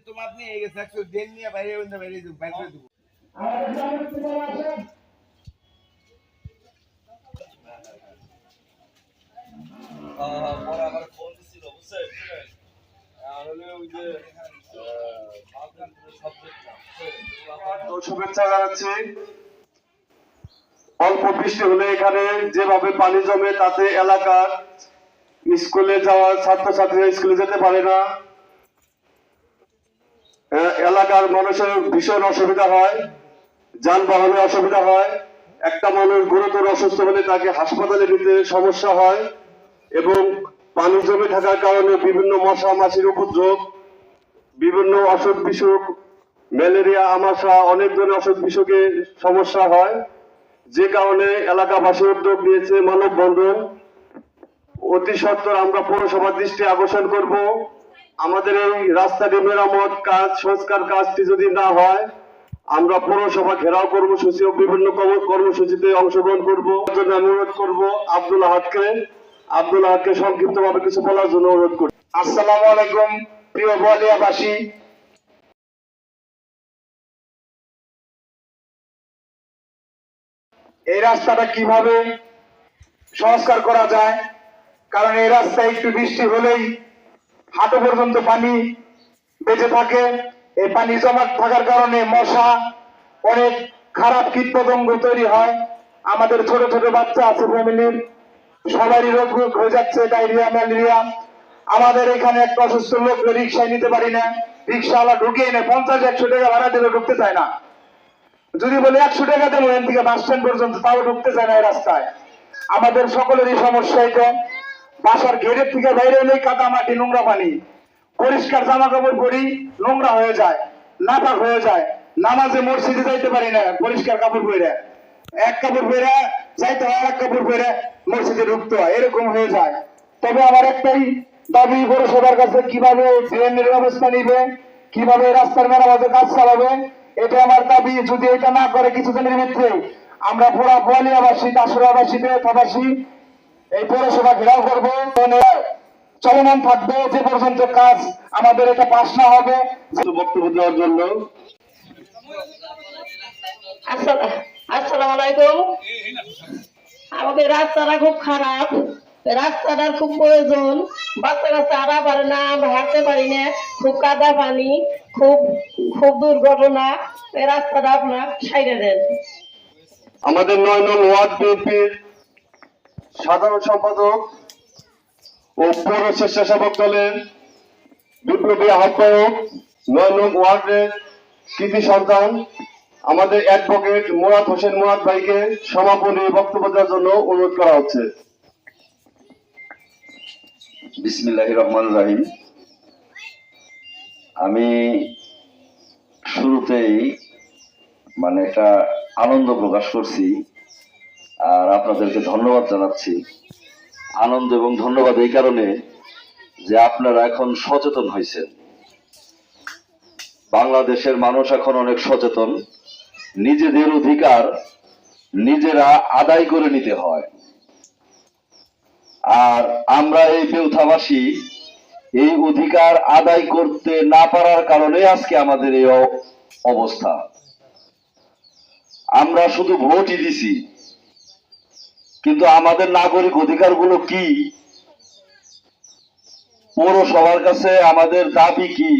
তোমার আপনি এই গেছে 100 দেন নিয়ে বাইরে বাইরে দেব বাইরে করে দেব। পরে আবার ফোন দিছিল বুঝছেন শুভেচ্ছা জানাচ্ছি। অল্প বৃষ্টি হলে এখানে যেভাবে পানি জমে তাতে এলাকার স্কুলে যাওয়া ছাত্রছাত্রীরা স্কুলে যেতে পারে না, এলাকার মানুষের ভীষণ অসুবিধা হয়, যানবাহনে অসুবিধা হয়। একটা মানুষ গুরুতর অসুস্থ হলে তাকে হাসপাতালে নিতে সমস্যা হয় এবং পানি জমে থাকার কারণে বিভিন্ন মশা মাছির উপদ্রব, বিভিন্ন অসুখ বিসুখ, ম্যালেরিয়া, আমাশা, অনেক ধরনের অসুখ বিসুখের সমস্যা হয়। যে কারণে এলাকাবাসী উদ্যোগ নিয়েছে মানববন্ধন। অতি সত্বর আমরা পৌরসভার দৃষ্টি আকর্ষণ করব, আমাদের এই রাস্তাটি মেরামত কাজ সংস্কার কাজটি যদি না হয় আমরা পৌরসভা ঘেরাও কর্মসূচি ও বিভিন্ন কর্মসূচিতে অংশগ্রহণ করব। জন্য আমি অনুরোধ করব আব্দুল আহাদকে সংক্ষিপ্ত ভাবে কিছু বলার জন্য অনুরোধ করি। আসসালামু আলাইকুম প্রিয় বোয়ালিয়াবাসী। এই রাস্তাটা কিভাবে সংস্কার করা যায়, কারণ এই রাস্তায় একটু বৃষ্টি হলেই হাঁটু পর্যন্ত পানি বেঁচে থাকে। এই পানি জমা থাকার কারণে মশা, অনেক খারাপ কীটপতঙ্গ তৈরি হয়। আমাদের ছোট ছোট বাচ্চা আছে ফ্যামিলির, সবারই রোগ হয়ে যাচ্ছে, ডায়রিয়া, ম্যালেরিয়া। আমাদের এখানে একটা অসুস্থ লোক রিক্সায় নিতে পারি না, রিক্সাওয়ালা ঢুকিয়ে নেয়, 50-100 টাকা ভাড়া দিলে ঢুকতে চায় না। যদি বলে 100 টাকা দেবো এখান থেকে বাস স্ট্যান্ড পর্যন্ত, তাও ঢুকতে চায় না এই রাস্তায়। আমাদের সকলেরই সমস্যা এটা। বাসার ঘেরের থেকে বাইরে নেই কাদা মাটি, নোংরা পানি, পরিষ্কার জামা কাপড় পরি নোংরা হয়ে যায়, নাপাক হয়ে যায়। নামাজে মসজিদে যাইতে পারি না পরিষ্কার কাপড় পরে, এক কাপড় পরে যাইতে হয়, এক কাপড় পরে মসজিদে ঢুকতে হয়, এরকম হয়ে যায়। তবে আমার একটাই দাবি পৌরসভার কাছে, কিভাবে ড্রেনের ব্যবস্থা নিবে, কিভাবে রাস্তার মেরামতের কাজ চালাবে, এটা আমার দাবি। যদি এটা না করে কিছুদিনের মধ্যে আমরা পুরা বোয়ালিয়াবাসী, দাসুরাবাসী, বেতাবাসী এই পৌরসভা ঘেরাও করবো, চলমান থাকবে যে পর্যন্ত কাজ আমাদের এটা পাস না হবে। বক্তব্য দেওয়ার জন্য আসসালামু আলাইকুম। আমাদের রাস্তাটা খুব খারাপ, রাস্তাটার খুব প্রয়োজন। বাচ্চা কাচ্চা আড়া পারে না, আমরা হাঁটতে পারি না, খুব কাদা পানি, খুব খুব দুর্ঘটনা। এই রাস্তাটা আপনার সাইডে দেন। আমাদের 9 নং ওয়ার্ড বিএনপির সাধারণ সম্পাদক ও পৌর স্বেচ্ছাসেবক দলের বিপ্লবী আহ্বায়ক, 9 নং ওয়ার্ডের কৃতি সন্তান আমাদের অ্যাডভোকেট মুরাদ হোসেন মুরাদ ভাইকে সমাপনী বক্তব্য দেওয়ার জন্য অনুরোধ করা হচ্ছে। বিসমিল্লাহির রহমানির রহিম। আমি শুরুতেই একটা আনন্দ প্রকাশ করছি আর আপনাদেরকে ধন্যবাদ জানাচ্ছি। আনন্দ এবং ধন্যবাদ এই কারণে যে আপনারা এখন সচেতন হয়েছেন। বাংলাদেশের মানুষ এখন অনেক সচেতন, নিজেদের অধিকার নিজেরা আদায় করে নিতে হয়। আর আমরা এই বেউথাবাসী এই অধিকার আদায় করতে না পারার কারণে আজকে আমাদের এই অবস্থা। আমরা শুধু ভোটই দিছি, কিন্তু আমাদের নাগরিক অধিকারগুলো কি, পৌরসভার কাছে আমাদের দাবি কি,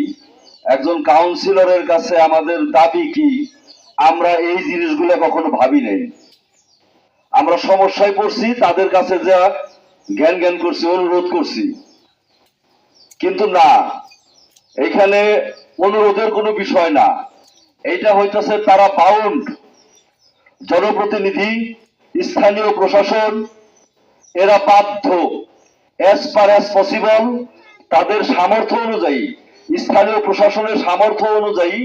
একজন কাউন্সিলরের কাছে আমাদের দাবি কি, আমরা এই জিনিসগুলো কখনো ভাবি নাই। আমরা সমস্যায় পড়ছি, তাদের কাছে যা জ্ঞান করছি, অনুরোধ করছি, কিন্তু না, এখানে অনুরোধের কোনো বিষয় না। এইটা হইতেছে তারা বাউন্ড, জনপ্রতিনিধি, স্থানীয় প্রশাসন, এরা বাধ্য অ্যাজ পার অ্যাজ পসিবল তাদের সামর্থ্য অনুযায়ী, স্থানীয় প্রশাসনের সামর্থ্য অনুযায়ী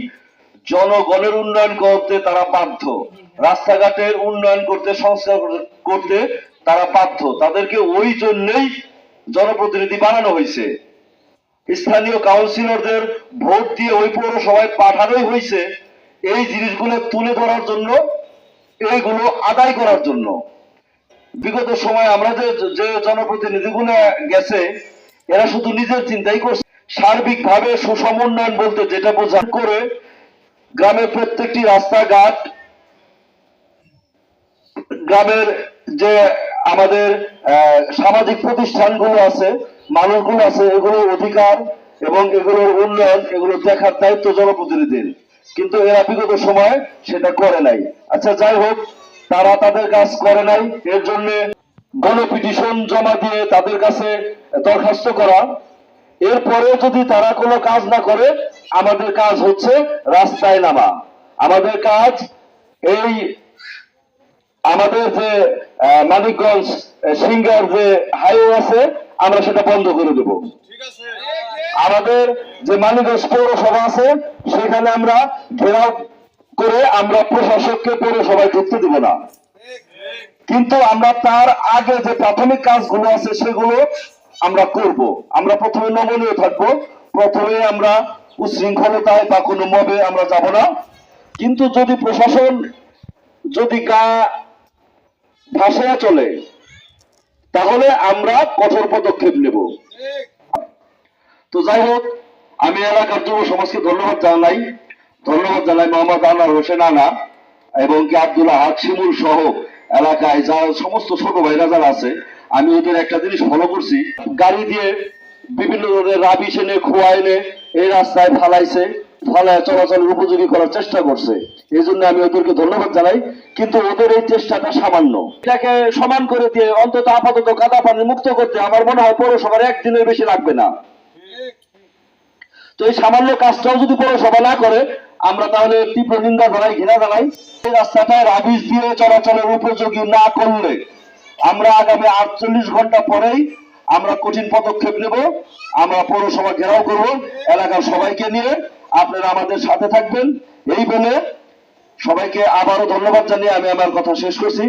জনগণের উন্নয়ন করতে তারা বাধ্য, রাস্তাঘাটের উন্নয়ন করতে, সংস্কার করতে তারা বাধ্য। তাদেরকে ওই জন্যই জনপ্রতিনিধি বানানো হয়েছে। স্থানীয় কাউন্সিলরদের ভোট দিয়ে ওই পৌরসভায় পাঠানোই হয়েছে এই জিনিসগুলো তুলে ধরার জন্য, এইগুলো আদায় করার জন্য। বিগত সময় আমরা যে জনপ্রতিনিধিগুলো গেছে, এরা শুধু নিজের চিন্তাই করছে, সার্বিকভাবে সুষম উন্নয়ন বলতে যেটা বোঝা করে গ্রামের প্রত্যেকটি রাস্তাঘাট, গ্রামের যে আমাদের সামাজিক প্রতিষ্ঠানগুলো আছে, মানুষগুলো আছে, এগুলোর অধিকার এবং এগুলোর উন্নয়ন এগুলো দেখার দায়িত্ব জনপ্রতিনিধিদের, কিন্তু এরা বিগত সময় সেটা করে নাই। আচ্ছা, যাই হোক, তারা তাদের কাজ করে নাই, এর জন্য গণপিটিশন জমা দিয়ে তাদের কাছে দরখাস্ত করা। এরপরে যদি তারা কোনো কাজ না করে, আমাদের কাজ হচ্ছে রাস্তায় নামা। আমাদের কাজ এই আমাদের যে মানিকগঞ্জ সিঙ্গার যে হাইওয়ে আছে, আমরা সেটা বন্ধ করে দেব। আমাদের যে মানিকগঞ্জ পৌরসভা আছে, সেখানে আমরা ঘেরাও করে আমরা প্রশাসককে পৌরসভায় ঢুকতে দেব না। কিন্তু আমরা তার আগে যে প্রাথমিক কাজগুলো আছে সেগুলো আমরা করব। আমরা প্রথমে নমনীয় থাকবো, প্রথমে আমরা উশৃঙ্খলতায় বা কোনো মবে আমরা যাব না। কিন্তু যদি প্রশাসন যদি গা ভাসায়া চলে, তাহলে আমরা কঠোর পদক্ষেপ নেব। তো যাই হোক, আমি এলাকার যুব সমাজকে ধন্যবাদ জানাই মোহাম্মদ আনোয়ার হোসেন আনা এবং কি আব্দুল্লাহ হাক শিমুল সহ এলাকায় যা সমস্ত ছোট ভাইরা যারা আছে, আমি ওদের একটা জিনিস ফলো করছি, গাড়ি দিয়ে বিভিন্ন ধরনের রাবিশ এনে খোয়া এনে এই রাস্তায় ফালাইছে, ফালায় চলাচলের উপযোগী করার চেষ্টা করছে। এই জন্য আমি ওদেরকে ধন্যবাদ জানাই, কিন্তু ওদের এই চেষ্টাটা সামান্য। এটাকে সমান করে দিয়ে অন্তত আপাতত কাদা পানি মুক্ত করতে আমার মনে হয় পৌরসভার একদিনের বেশি লাগবে না। তো এই সামান্য কাজটাও যদি পৌরসভা না করে, আমরা তাহলে তীব্র নিন্দা জানাই, ঘৃণা জানাই। এই রাস্তাটা রাবিশ দিয়ে চলাচলের উপযোগী না করলে আমরা আগামী 48 ঘন্টা পরেই আমরা কঠিন পদক্ষেপ নেব। আমরা পৌরসভা ঘেরাও করব এলাকার সবাইকে নিয়ে। আপনারা আমাদের সাথে থাকবেন এই বলে সবাইকে আবারও ধন্যবাদ জানিয়ে আমি আমার কথা শেষ করছি।